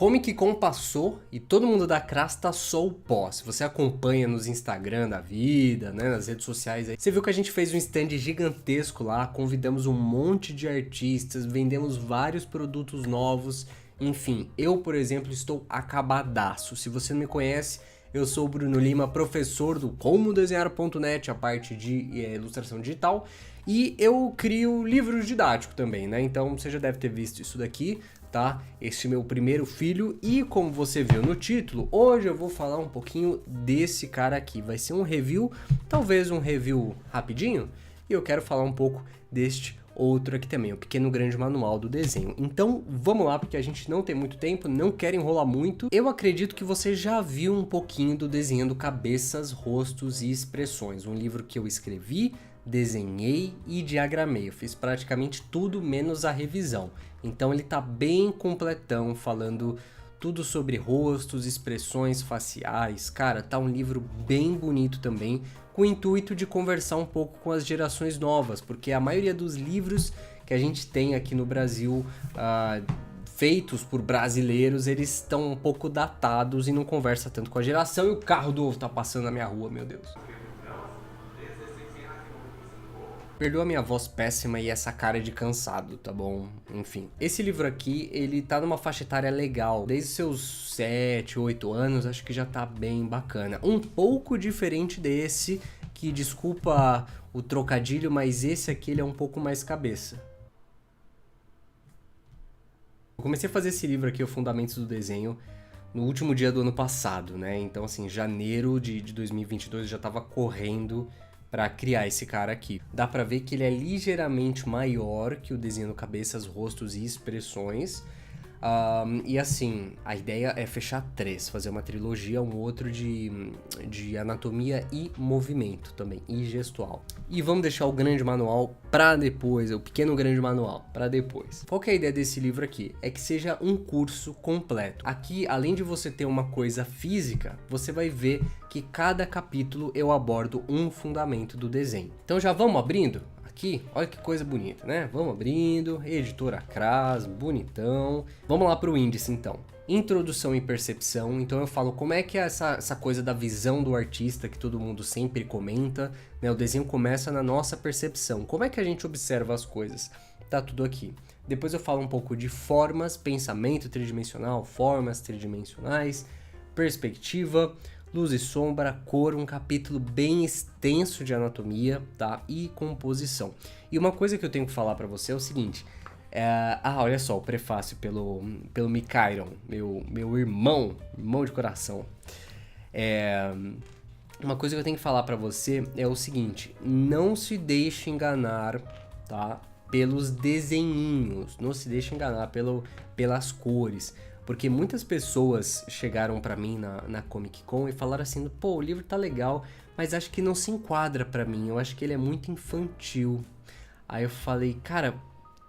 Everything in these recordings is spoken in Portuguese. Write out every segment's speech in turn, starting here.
Comic Con passou e todo mundo da Cras tá só o pó. Se você acompanha nos Instagram da vida, né, nas redes sociais aí, você viu que a gente fez um stand gigantesco lá, convidamos um monte de artistas, vendemos vários produtos novos, enfim. Eu, por exemplo, estou acabadaço. Se você não me conhece, eu sou o Bruno Lima, professor do comodesenhar.net, a parte de ilustração digital, e eu crio livros didáticos também, né? Então você já deve ter visto isso daqui, tá? Este meu primeiro filho, e como você viu no título, hoje eu vou falar um pouquinho desse cara aqui. Vai ser um review, talvez um review rapidinho, e eu quero falar um pouco deste outro aqui também, o Pequeno Grande Manual do Desenho. Então vamos lá, porque a gente não tem muito tempo, não quero enrolar muito. Eu acredito que você já viu um pouquinho do Desenhando Cabeças, Rostos e Expressões, um livro que eu escrevi, desenhei e diagramei. Eu fiz praticamente tudo menos a revisão. Então ele tá bem completão, falando tudo sobre rostos, expressões faciais. Cara, tá um livro bem bonito também, com o intuito de conversar um pouco com as gerações novas, porque a maioria dos livros que a gente tem aqui no Brasil, feitos por brasileiros, eles estão um pouco datados e não conversa tanto com a geração. E o carro do ovo tá passando na minha rua, meu Deus. Perdoa a minha voz péssima e essa cara de cansado, tá bom? Enfim. Esse livro aqui, ele tá numa faixa etária legal. Desde seus 7, 8 anos, acho que já tá bem bacana. Um pouco diferente desse, que desculpa o trocadilho, mas esse aqui ele é um pouco mais cabeça. Eu comecei a fazer esse livro aqui, o Fundamentos do Desenho, no último dia do ano passado, né? Então, assim, janeiro de 2022 eu já tava correndo para criar esse cara aqui. Dá para ver que ele é ligeiramente maior que o Desenhando Cabeças, Rostos e Expressões. E assim, a ideia é fechar 3, fazer uma trilogia, um outro de anatomia e movimento também, e gestual. E vamos deixar o grande manual para depois, o pequeno grande manual para depois. Qual que é a ideia desse livro aqui? É que seja um curso completo. Aqui, além de você ter uma coisa física, você vai ver que cada capítulo eu abordo um fundamento do desenho. Então já vamos abrindo? Aqui, olha que coisa bonita, né? Vamos abrindo, editora Cras, bonitão. Vamos lá para o índice então. Introdução e percepção, então eu falo como é que é essa coisa da visão do artista que todo mundo sempre comenta, né? O desenho começa na nossa percepção, como é que a gente observa as coisas? Tá tudo aqui. Depois eu falo um pouco de formas, pensamento tridimensional, formas tridimensionais, perspectiva, luz e sombra, cor, um capítulo bem extenso de anatomia, tá? E composição. E uma coisa que eu tenho que falar pra você é o seguinte, olha só, o prefácio pelo Mikairon, meu irmão de coração. Uma coisa que eu tenho que falar pra você é o seguinte, não se deixe enganar, tá? Pelos desenhinhos, não se deixe enganar pelas cores. Porque muitas pessoas chegaram pra mim na Comic Con e falaram assim, pô, o livro tá legal, mas acho que não se enquadra pra mim, eu acho que ele é muito infantil. Aí eu falei, cara,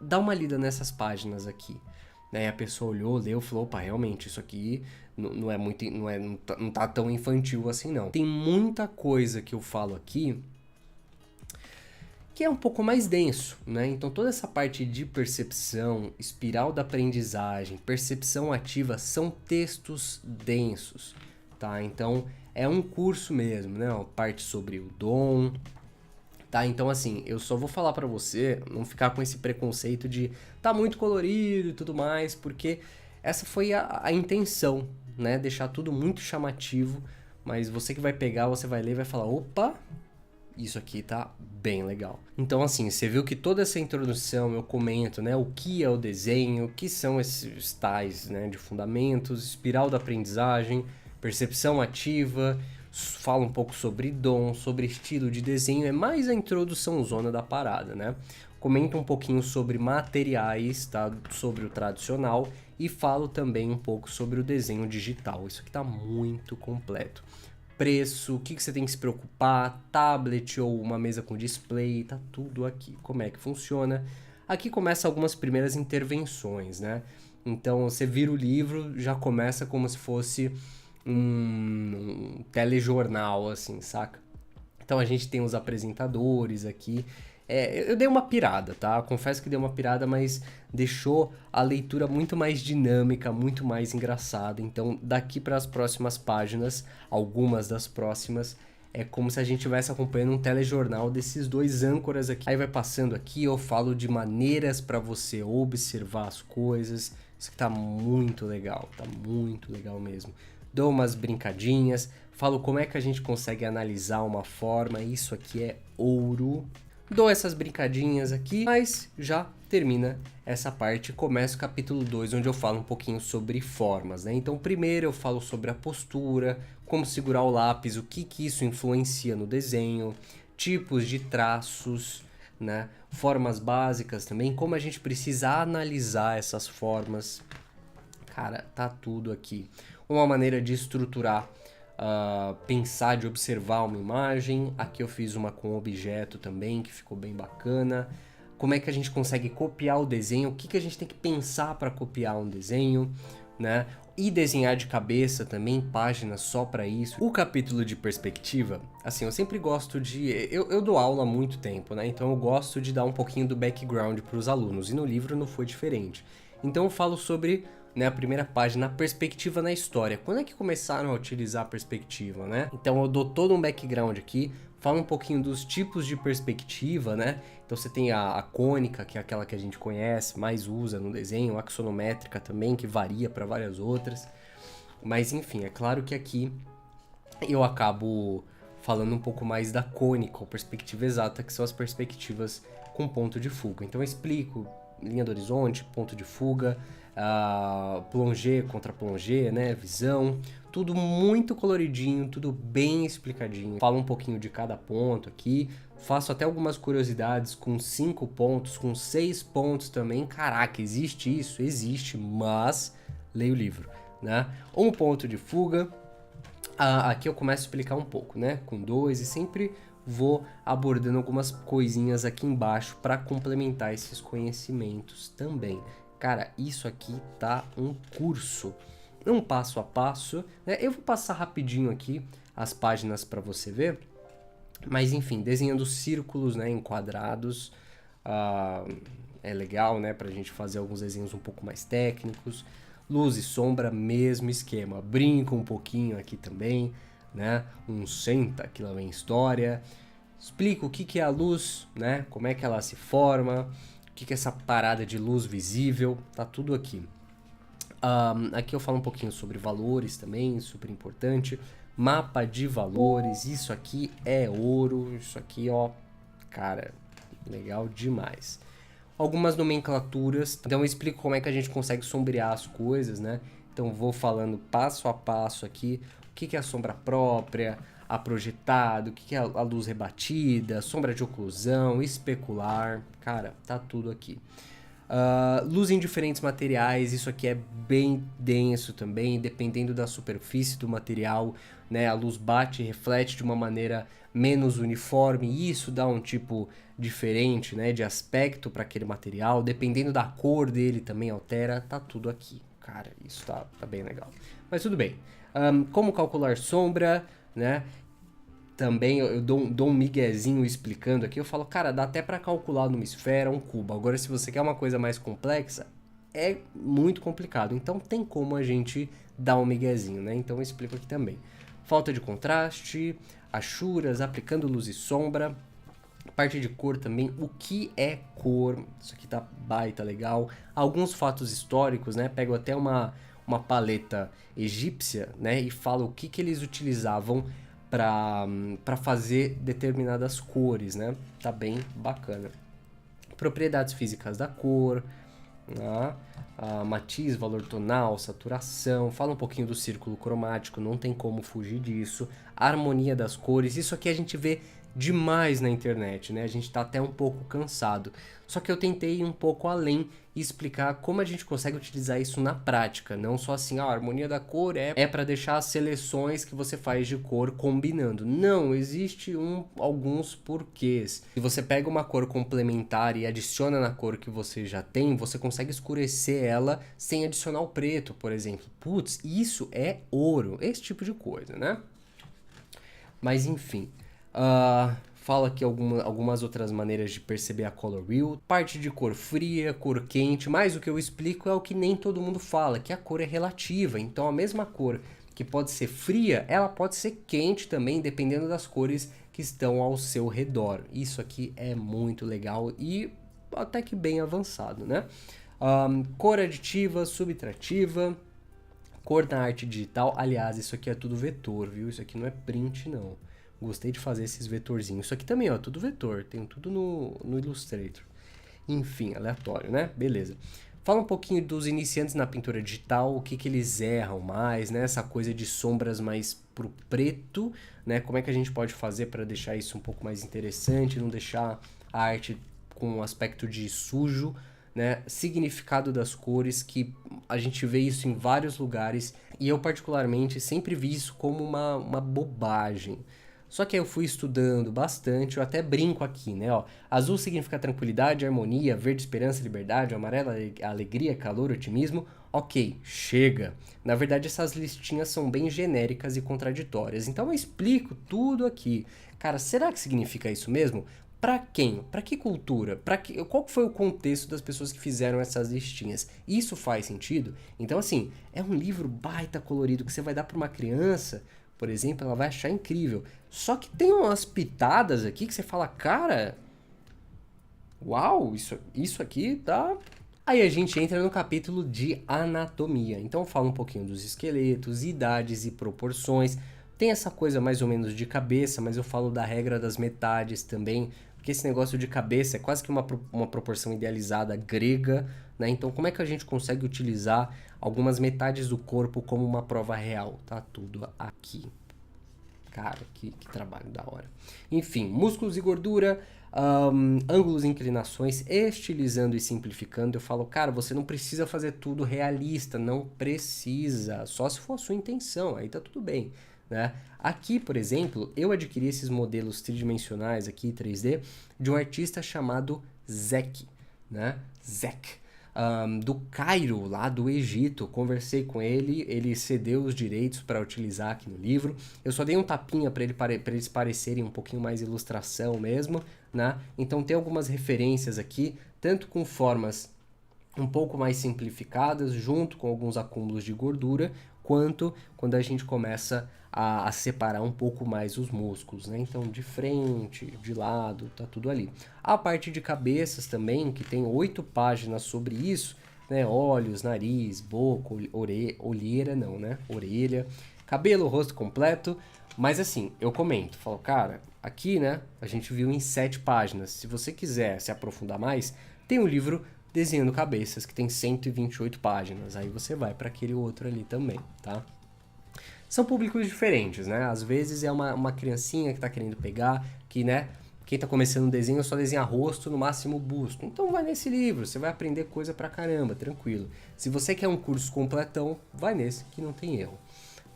dá uma lida nessas páginas aqui. Aí a pessoa olhou, leu, falou, opa, realmente, isso aqui não tá tão infantil assim não. Tem muita coisa que eu falo aqui que é um pouco mais denso, né? Então toda essa parte de percepção, espiral da aprendizagem, percepção ativa são textos densos, tá? Então é um curso mesmo, né? Uma parte sobre o dom, tá? Então assim, eu só vou falar pra você não ficar com esse preconceito de tá muito colorido e tudo mais, porque essa foi a intenção, né? Deixar tudo muito chamativo, mas você que vai pegar, você vai ler e vai falar, opa, isso aqui tá bem legal. Então assim, você viu que toda essa introdução eu comento, né, o que é o desenho, o que são esses tais, né, de fundamentos, espiral da aprendizagem, percepção ativa, fala um pouco sobre dom, sobre estilo de desenho, é mais a introdução zona da parada, né? Comento um pouquinho sobre materiais, tá, sobre o tradicional e falo também um pouco sobre o desenho digital. Isso aqui tá muito completo. Preço, o que você tem que se preocupar, tablet ou uma mesa com display, tá tudo aqui. Como é que funciona? Aqui começa algumas primeiras intervenções, né? Então você vira o livro, já começa como se fosse um telejornal, assim, saca? Então a gente tem os apresentadores aqui, Eu dei uma pirada, tá? Confesso que dei uma pirada, mas deixou a leitura muito mais dinâmica, muito mais engraçada. Então, daqui para as próximas páginas, algumas das próximas, é como se a gente estivesse acompanhando um telejornal desses dois âncoras aqui. Aí vai passando aqui, eu falo de maneiras para você observar as coisas. Isso aqui tá muito legal mesmo. Dou umas brincadinhas, falo como é que a gente consegue analisar uma forma, isso aqui é ouro. Dou essas brincadinhas aqui, mas já termina essa parte e começa o capítulo 2, onde eu falo um pouquinho sobre formas, né? Então, primeiro eu falo sobre a postura, como segurar o lápis, o que isso influencia no desenho, tipos de traços, né? Formas básicas também, como a gente precisa analisar essas formas. Cara, tá tudo aqui. Uma maneira de estruturar, pensar, de observar uma imagem. Aqui eu fiz uma com objeto também, que ficou bem bacana. Como é que a gente consegue copiar o desenho? O que a gente tem que pensar para copiar um desenho, né? E desenhar de cabeça também, páginas só para isso. O capítulo de perspectiva, assim, eu sempre gosto de... Eu dou aula há muito tempo, né? Então eu gosto de dar um pouquinho do background para os alunos. E no livro não foi diferente. Então eu falo sobre, né, a primeira página, a perspectiva na história. Quando é que começaram a utilizar a perspectiva, né? Então eu dou todo um background aqui, falo um pouquinho dos tipos de perspectiva, né? Então você tem a cônica, que é aquela que a gente conhece, mais usa no desenho, a axonométrica também, que varia para várias outras. Mas enfim, é claro que aqui eu acabo falando um pouco mais da cônica, ou perspectiva exata, que são as perspectivas com ponto de fuga. Então eu explico linha do horizonte, ponto de fuga, plongé contra plongé, né, visão, tudo muito coloridinho, tudo bem explicadinho. Falo um pouquinho de cada ponto aqui, faço até algumas curiosidades com 5 pontos, com 6 pontos também. Caraca, existe isso? Existe, mas leia o livro, né? Um ponto de fuga, aqui eu começo a explicar um pouco, né, com 2 e sempre vou abordando algumas coisinhas aqui embaixo para complementar esses conhecimentos também. Cara, isso aqui tá um curso, um passo a passo, né? Eu vou passar rapidinho aqui as páginas para você ver, mas enfim, desenhando círculos, né, enquadrados, é legal, né, pra gente fazer alguns desenhos um pouco mais técnicos. Luz e sombra, mesmo esquema, brinco um pouquinho aqui também, né, um senta que lá vem história, explico o que é a luz, né, como é que ela se forma, o que é essa parada de luz visível, tá tudo aqui. Aqui eu falo um pouquinho sobre valores também, super importante. Mapa de valores, isso aqui é ouro, isso aqui, ó, cara, legal demais. Algumas nomenclaturas, então eu explico como é que a gente consegue sombrear as coisas, né? Então vou falando passo a passo aqui, o que é a sombra própria, a projetada, o que é a luz rebatida, sombra de oclusão, especular, cara, tá tudo aqui. Luz em diferentes materiais, isso aqui é bem denso também, dependendo da superfície do material, né? A luz bate e reflete de uma maneira menos uniforme, e isso dá um tipo diferente, né, de aspecto para aquele material, dependendo da cor dele também altera, tá tudo aqui. Cara, isso tá bem legal. Mas tudo bem. Como calcular sombra, né? Também eu dou um miguezinho explicando aqui, eu falo, cara, dá até para calcular numa esfera, um cubo. Agora, se você quer uma coisa mais complexa, é muito complicado. Então, tem como a gente dar um miguezinho, né? Então, eu explico aqui também. Falta de contraste, achuras, aplicando luz e sombra. Parte de cor também, o que é cor? Isso aqui tá baita legal. Alguns fatos históricos, né? Pego até uma paleta egípcia, né? E falo o que eles utilizavam para fazer determinadas cores, né? Tá bem bacana. Propriedades físicas da cor, né? Matiz, valor tonal, saturação, fala um pouquinho do círculo cromático, não tem como fugir disso. Harmonia das cores, isso aqui a gente vê demais na internet, né? A gente tá até um pouco cansado. Só que eu tentei ir um pouco além e explicar como a gente consegue utilizar isso na prática, não só assim, a harmonia da cor é para deixar as seleções que você faz de cor combinando. Não, existe alguns porquês. Se você pega uma cor complementar e adiciona na cor que você já tem, você consegue escurecer ela sem adicionar o preto, por exemplo. Putz, isso é ouro, esse tipo de coisa, né? Mas enfim, fala aqui algumas outras maneiras de perceber a color wheel, parte de cor fria, cor quente, mas o que eu explico é o que nem todo mundo fala, que a cor é relativa, então a mesma cor que pode ser fria, ela pode ser quente também, dependendo das cores que estão ao seu redor. Isso aqui é muito legal e até que bem avançado, né? Cor aditiva, subtrativa, cor na arte digital. Aliás, isso aqui é tudo vetor, viu? Isso aqui não é print, não. Gostei de fazer esses vetorzinhos. Isso aqui também, ó, tudo vetor. Tenho tudo no Illustrator. Enfim, aleatório, né? Beleza. Fala um pouquinho dos iniciantes na pintura digital, o que que eles erram mais, né? Essa coisa de sombras mais pro preto, né? Como é que a gente pode fazer para deixar isso um pouco mais interessante, não deixar a arte com um aspecto de sujo, né? Significado das cores, que a gente vê isso em vários lugares e eu particularmente sempre vi isso como uma bobagem. Só que aí eu fui estudando bastante, eu até brinco aqui, né? Ó, azul significa tranquilidade, harmonia, verde esperança, liberdade, amarelo alegria, calor, otimismo. Ok, chega. Na verdade essas listinhas são bem genéricas e contraditórias, então eu explico tudo aqui. Cara, será que significa isso mesmo? Pra quem? Pra que cultura? Qual foi o contexto das pessoas que fizeram essas listinhas? Isso faz sentido? Então assim, é um livro baita colorido que você vai dar pra uma criança, por exemplo, ela vai achar incrível. Só que tem umas pitadas aqui que você fala, cara, uau, isso aqui tá... Aí a gente entra no capítulo de anatomia. Então fala um pouquinho dos esqueletos, idades e proporções. Tem essa coisa mais ou menos de cabeça, mas eu falo da regra das metades também, porque esse negócio de cabeça é quase que uma proporção idealizada grega, né? Então como é que a gente consegue utilizar algumas metades do corpo como uma prova real? Tá tudo aqui. Cara, que trabalho da hora. Enfim, músculos e gordura, ângulos e inclinações, estilizando e simplificando. Eu falo, cara, você não precisa fazer tudo realista, não precisa. Só se for a sua intenção, aí tá tudo bem, né? Aqui, por exemplo, eu adquiri esses modelos tridimensionais aqui, 3D, de um artista chamado Zek, né? Zek. Do Cairo, lá do Egito. Conversei com ele, ele cedeu os direitos para utilizar aqui no livro. Eu só dei um tapinha para eles parecerem um pouquinho mais ilustração mesmo, né? Então tem algumas referências aqui, tanto com formas um pouco mais simplificadas, junto com alguns acúmulos de gordura, quanto quando a gente começa a separar um pouco mais os músculos, né? Então, de frente, de lado, tá tudo ali. A parte de cabeças também, que tem 8 páginas sobre isso, né? Olhos, nariz, boca, olheira, não, né? Orelha, cabelo, rosto completo. Mas assim, eu comento, falo, cara, aqui, né? A gente viu em 7 páginas. Se você quiser se aprofundar mais, tem o livro Desenhando Cabeças, que tem 128 páginas. Aí você vai para aquele outro ali também, tá? São públicos diferentes, né? Às vezes é uma criancinha que tá querendo pegar, que, né? Quem tá começando um desenho só desenha rosto, no máximo busto. Então vai nesse livro, você vai aprender coisa pra caramba, tranquilo. Se você quer um curso completão, vai nesse, que não tem erro.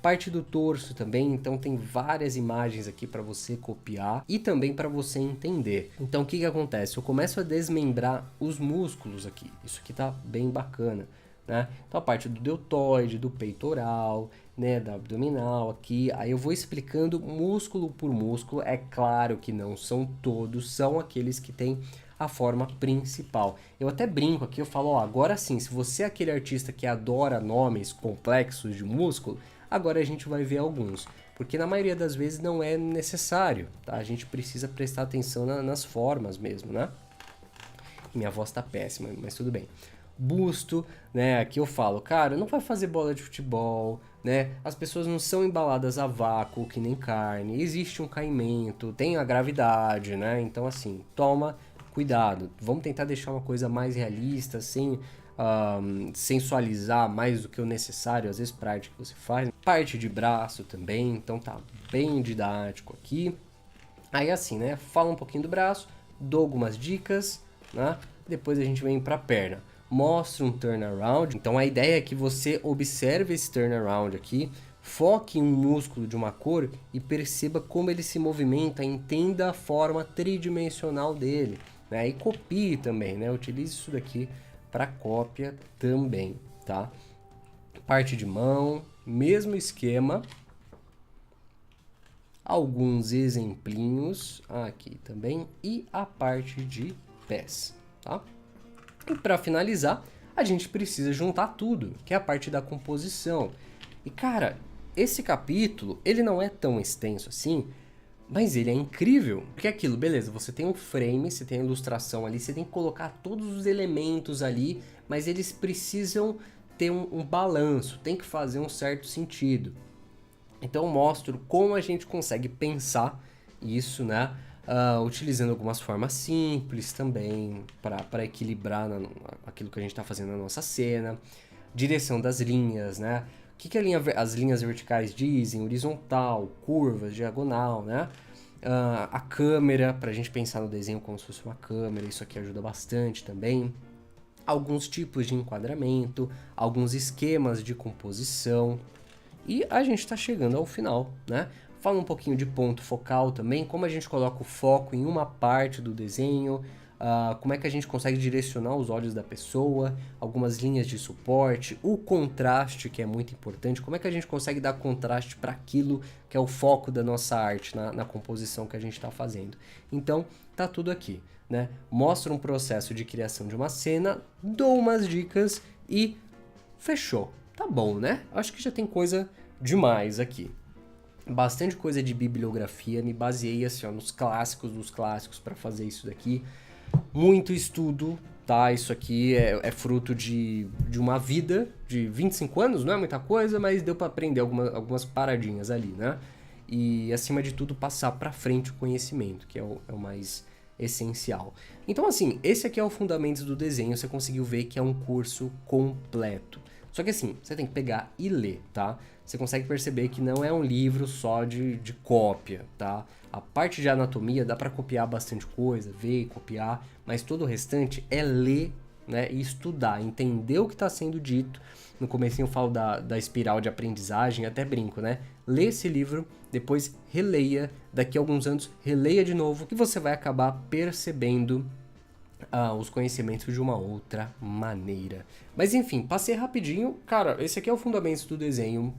Parte do torso também, então tem várias imagens aqui para você copiar e também para você entender. Então o que acontece? Eu começo a desmembrar os músculos aqui. Isso aqui tá bem bacana, né? Então a parte do deltoide, do peitoral, né, da abdominal aqui, aí eu vou explicando músculo por músculo. É claro que não são todos, são aqueles que têm a forma principal. Eu até brinco aqui, eu falo, ó, agora sim, se você é aquele artista que adora nomes complexos de músculo, agora a gente vai ver alguns, porque na maioria das vezes não é necessário, tá? A gente precisa prestar atenção nas formas mesmo, né? Minha voz tá péssima, mas tudo bem. Busto, né? Aqui eu falo, cara, não vai fazer bola de futebol, né? As pessoas não são embaladas a vácuo, que nem carne. Existe um caimento, tem a gravidade, né? Então, assim, toma cuidado. Vamos tentar deixar uma coisa mais realista, sem sensualizar mais do que o necessário, às vezes pra arte que você faz. Parte de braço também, então tá bem didático aqui. Aí assim, né? Fala um pouquinho do braço, dou algumas dicas, né? Depois a gente vem pra perna. Mostra um turnaround. Então a ideia é que você observe esse turnaround aqui, foque em um músculo de uma cor e perceba como ele se movimenta, entenda a forma tridimensional dele, né? E copie também, né? Utilize isso daqui para cópia também, tá? Parte de mão, mesmo esquema. alguns exemplinhos aqui também e a parte de pés, tá? E para finalizar, a gente precisa juntar tudo, que é a parte da composição. E cara, esse capítulo, ele não é tão extenso assim, mas ele é incrível. Porque é aquilo, beleza, você tem um frame, você tem a ilustração ali, você tem que colocar todos os elementos ali, mas eles precisam ter um balanço, tem que fazer um certo sentido. Então eu mostro como a gente consegue pensar isso, né? Utilizando algumas formas simples também, para equilibrar aquilo que a gente está fazendo na nossa cena. Direção das linhas, né? O que as linhas verticais dizem? Horizontal, curvas, diagonal, né? A câmera, para a gente pensar no desenho como se fosse uma câmera, isso aqui ajuda bastante também. Alguns tipos de enquadramento, alguns esquemas de composição. E a gente está chegando ao final, né? Fala um pouquinho de ponto focal também, como a gente coloca o foco em uma parte do desenho, como é que a gente consegue direcionar os olhos da pessoa, algumas linhas de suporte, o contraste, que é muito importante, como é que a gente consegue dar contraste para aquilo que é o foco da nossa arte na composição que a gente está fazendo. Então, tá tudo aqui, né? Mostra um processo de criação de uma cena, dou umas dicas e fechou. Tá bom, né? Acho que já tem coisa demais aqui. Bastante coisa de bibliografia, me baseei assim, ó, nos clássicos dos clássicos para fazer isso daqui. Muito estudo, tá? Isso aqui é fruto de uma vida de 25 anos, não é muita coisa, mas deu para aprender algumas paradinhas ali, né? E, acima de tudo, passar para frente o conhecimento, que é o mais essencial. Então, assim, esse aqui é o Fundamentos do Desenho, você conseguiu ver que é um curso completo. Só que assim, você tem que pegar e ler, tá? Você consegue perceber que não é um livro só de cópia, tá? A parte de anatomia dá para copiar bastante coisa, ver e copiar, mas todo o restante é ler, né, e estudar, entender o que está sendo dito. No comecinho eu falo da espiral de aprendizagem, até brinco, né? Lê esse livro, depois releia, daqui a alguns anos releia de novo, que você vai acabar percebendo os conhecimentos de uma outra maneira. Mas enfim, passei rapidinho. Cara, esse aqui é o Fundamentos do Desenho.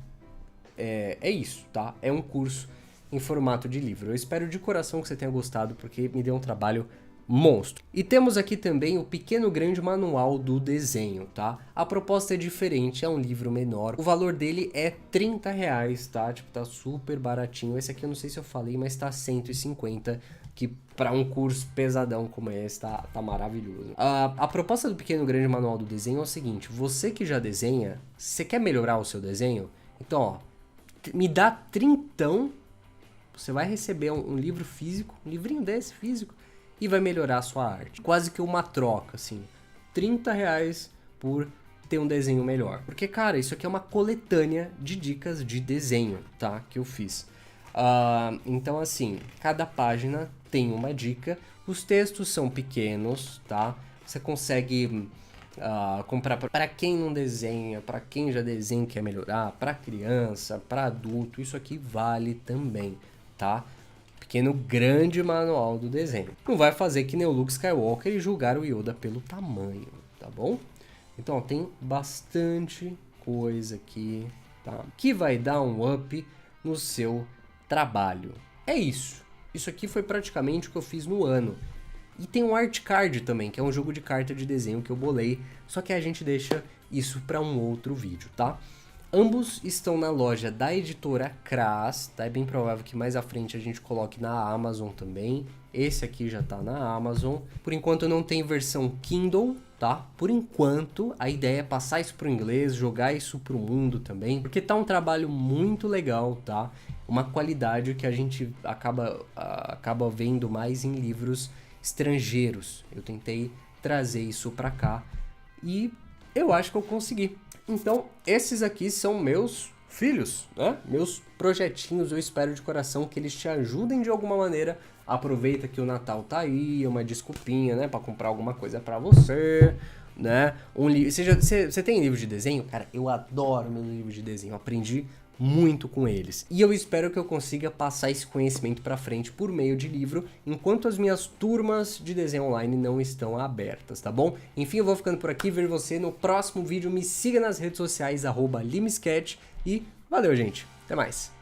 É isso, tá? É um curso em formato de livro. Eu espero de coração que você tenha gostado, porque me deu um trabalho monstro. E temos aqui também o Pequeno Grande Manual do Desenho, tá? A proposta é diferente, é um livro menor. O valor dele é R$30, tá? Tipo, tá super baratinho. Esse aqui eu não sei se eu falei, mas tá 150, que para um curso pesadão como esse tá maravilhoso. A proposta do Pequeno Grande Manual do Desenho é o seguinte: você que já desenha, você quer melhorar o seu desenho? Então, ó, me dá trintão, você vai receber um livro físico, um livrinho desse físico, e vai melhorar a sua arte. Quase que uma troca, assim. R$30 por ter um desenho melhor. Porque, cara, isso aqui é uma coletânea de dicas de desenho, tá? Que eu fiz. Então, assim, cada página tem uma dica. Os textos são pequenos, tá? Você consegue comprar para quem não desenha, para quem já desenha e quer melhorar, para criança, para adulto. Isso aqui vale também, tá? Pequeno Grande Manual do Desenho. Não vai fazer que nem o Luke Skywalker e julgar o Yoda pelo tamanho, tá bom? Então, ó, tem bastante coisa aqui, tá? Que vai dar um up no seu trabalho. É isso. Isso aqui foi praticamente o que eu fiz no ano. E tem um Art Card também, que é um jogo de carta de desenho que eu bolei, só que a gente deixa isso para um outro vídeo, tá? Ambos estão na loja da editora Cras, tá? É bem provável que mais à frente a gente coloque na Amazon também. Esse aqui já tá na Amazon. Por enquanto não tem versão Kindle, tá? Por enquanto, a ideia é passar isso pro inglês, jogar isso pro mundo também, porque tá um trabalho muito legal, tá? Uma qualidade que a gente acaba vendo mais em livros estrangeiros. Eu tentei trazer isso pra cá e eu acho que eu consegui. Então, esses aqui são meus filhos, né? Meus projetinhos. Eu espero de coração que eles te ajudem de alguma maneira. Aproveita que o Natal tá aí, uma desculpinha, né? Pra comprar alguma coisa pra você, né? Você tem livro de desenho? Cara, eu adoro meu livro de desenho. Eu aprendi muito com eles. E eu espero que eu consiga passar esse conhecimento pra frente por meio de livro, enquanto as minhas turmas de desenho online não estão abertas, tá bom? Enfim, eu vou ficando por aqui, vejo você no próximo vídeo. Me siga nas redes sociais, @limesketch, e valeu, gente. Até mais.